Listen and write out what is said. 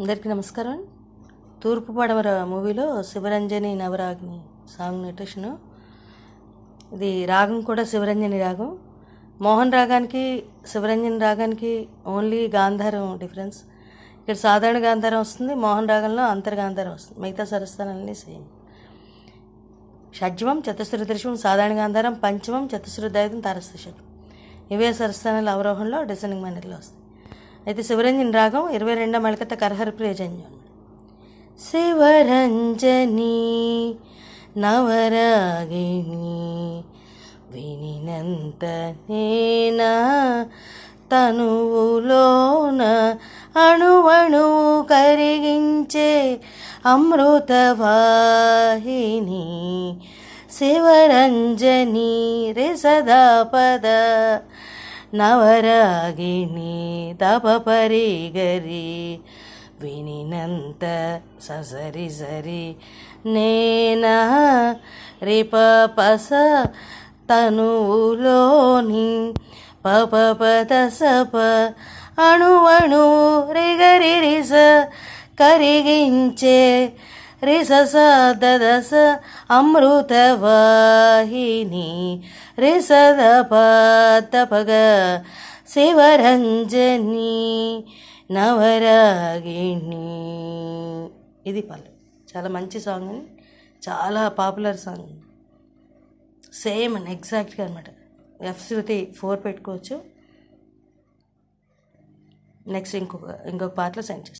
అందరికీ నమస్కారం. తూర్పు పడమర మూవీలో శివరంజని నవరాగిని సాంగ్ నటేషను. ఇది రాగం కూడా శివరంజని రాగం. మోహన్ రాగానికి శివరంజని రాగానికి ఓన్లీ గాంధారం డిఫరెన్స్. ఇక్కడ సాధారణ గాంధారం వస్తుంది, మోహన్ రాగంలో అంతర్గాంధారం వస్తుంది. మిగతా స్వరస్థానాలన్నీ సేమ్. షడ్జమం చతుశ్రుత దృశ్యం సాధారణ గాంధారం, పంచమం చతుశ్రుతాయుధం తారస్థ షడ్జం. ఇవే స్వరస్థానాల అవరోహంలో డిసెండింగ్ మైనర్లో వస్తాయి. అయితే శివరంజని రాగం 22వ మళకత కరహర ప్రియజన్యం. శివరంజని నవరాగిని వినినంత నేనా తనువులోన అణువణువు కరిగించే అమృతవాహిని శివరంజని రే సదా పద నవరాగిని తప పరిగరి వినినంత ససరి సరి నేనా రిప పస తనువులోని పప పద సప అణువణు రిగరి రిస కరిగించే రిస దదస అమృతవాహిని రిసద పగ శివరంజని నవరాగిణి. ఇది పల్లవి. చాలా మంచి సాంగ్ అని, చాలా పాపులర్ సాంగ్. సేమ్ అని ఎగ్జాక్ట్గా అనమాట. ఎఫ్ శృతి 4 పెట్టుకోవచ్చు. నెక్స్ట్ ఇంకొక పాటలో సెండ్ చేస్తాను.